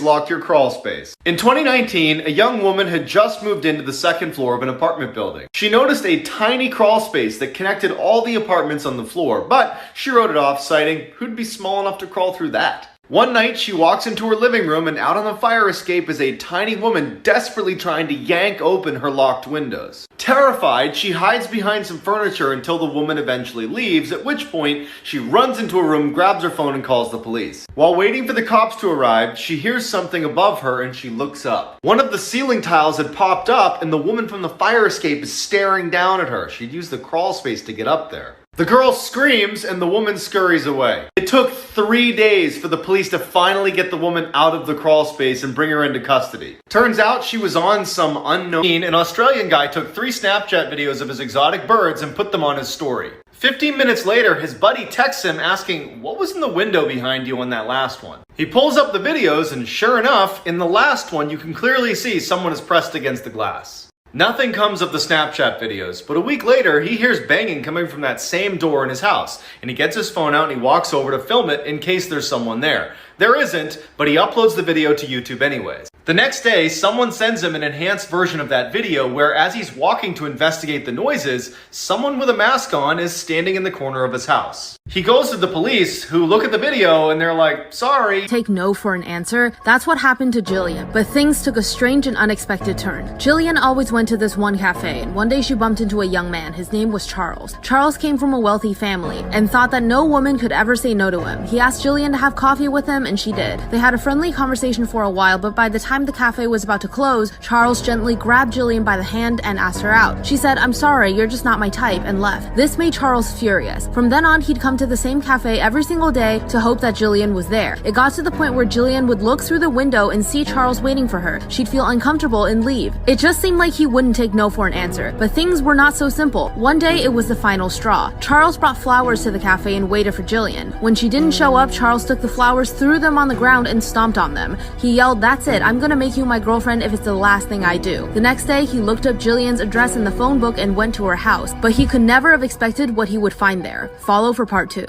Lock your crawl space. In 2019, a young woman had just moved into the second floor of an apartment building. She noticed a tiny crawl space that connected all the apartments on the floor, but she wrote it off, citing, "Who'd be small enough to crawl through that?" One night, she walks into her living room, and out on the fire escape is a tiny woman desperately trying to yank open her locked windows. Terrified, she hides behind some furniture until the woman eventually leaves, at which point she runs into a room, grabs her phone, and calls the police. While waiting for the cops to arrive, she hears something above her and she looks up. One of the ceiling tiles had popped up, and the woman from the fire escape is staring down at her. She'd used the crawl space to get up there. The girl screams and the woman scurries away. It took 3 days for the police to finally get the woman out of the crawl space and bring her into custody. Turns out she was on some unknown. An Australian guy took 3 Snapchat videos of his exotic birds and put them on his story. 15 minutes later, his buddy texts him asking, "What was in the window behind you on that last one?" He pulls up the videos and sure enough, in the last one you can clearly see someone is pressed against the glass. Nothing comes of the Snapchat videos, but a week later, he hears banging coming from that same door in his house, and he gets his phone out and he walks over to film it in case there's someone there. There isn't, but he uploads the video to YouTube anyways. The next day, someone sends him an enhanced version of that video where, as he's walking to investigate the noises, someone with a mask on is standing in the corner of his house. He goes to the police, who look at the video and they're like, "Sorry." Take no for an answer. That's what happened to Jillian. But things took a strange and unexpected turn. Jillian always went to this one cafe, and one day she bumped into a young man. His name was Charles. Charles came from a wealthy family and thought that no woman could ever say no to him. He asked Jillian to have coffee with him, and she did. They had a friendly conversation for a while, but by the time the cafe was about to close, Charles gently grabbed Jillian by the hand and asked her out. She said, "I'm sorry, you're just not my type," and left. This made Charles furious. From then on, he'd come to the same cafe every single day to hope that Jillian was there. It got to the point where Jillian would look through the window and see Charles waiting for her. She'd feel uncomfortable and leave. It just seemed like he wouldn't take no for an answer. But things were not so simple. One day, it was the final straw. Charles brought flowers to the cafe and waited for Jillian. When she didn't show up, Charles took the flowers, threw them on the ground, and stomped on them. He yelled, "That's it, I'm gonna make you my girlfriend if it's the last thing I do." The next day, he looked up Jillian's address in the phone book and went to her house. But he could never have expected what he would find there. Follow for part 2.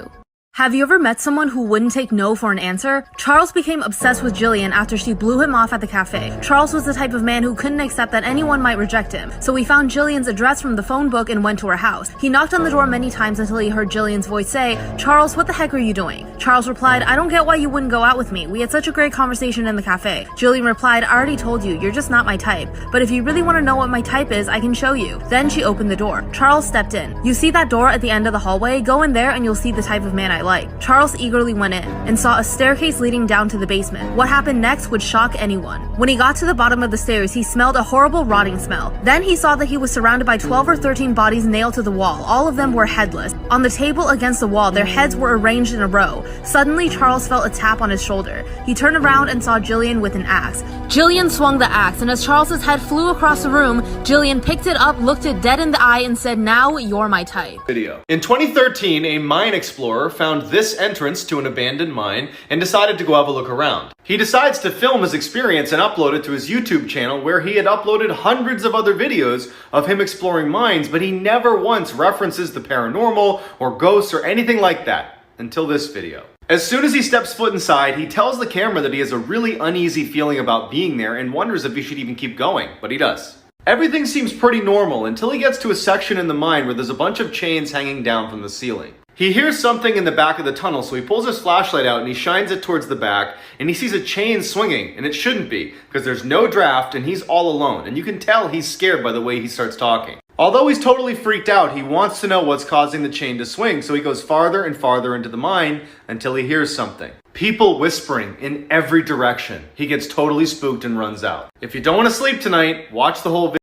Have you ever met someone who wouldn't take no for an answer? Charles became obsessed with Jillian after she blew him off at the cafe. Charles was the type of man who couldn't accept that anyone might reject him, so he found Jillian's address from the phone book and went to her house. He knocked on the door many times until he heard Jillian's voice say, "Charles, what the heck are you doing?" Charles replied, "I don't get why you wouldn't go out with me. We had such a great conversation in the cafe." Jillian replied, "I already told you, you're just not my type. But if you really want to know what my type is, I can show you." Then she opened the door. Charles stepped in. "You see that door at the end of the hallway? Go in there and you'll see the type of man I like." Charles eagerly went in and saw a staircase leading down to the basement. What happened next would shock anyone. When he got to the bottom of the stairs, he smelled a horrible rotting smell. Then he saw that he was surrounded by 12 or 13 bodies nailed to the wall. All of them were headless. On the table against the wall, their heads were arranged in a row. Suddenly, Charles felt a tap on his shoulder. He turned around and saw Jillian with an axe. Jillian swung the axe, and as Charles's head flew across the room, Jillian picked it up, looked it dead in the eye, and said, "Now you're my type." In 2013, a mine explorer found this entrance to an abandoned mine and decided to go have a look around. He decides to film his experience and upload it to his YouTube channel, where he had uploaded hundreds of other videos of him exploring mines, but he never once references the paranormal or ghosts or anything like that until this video. As soon as he steps foot inside, he tells the camera that he has a really uneasy feeling about being there and wonders if he should even keep going, but he does. Everything seems pretty normal until he gets to a section in the mine where there's a bunch of chains hanging down from the ceiling. He hears something in the back of the tunnel, so he pulls his flashlight out and he shines it towards the back, and he sees a chain swinging, and it shouldn't be, because there's no draft and he's all alone, and you can tell he's scared by the way he starts talking. Although he's totally freaked out, he wants to know what's causing the chain to swing, so he goes farther and farther into the mine until he hears something. People whispering in every direction. He gets totally spooked and runs out. If you don't want to sleep tonight, watch the whole video.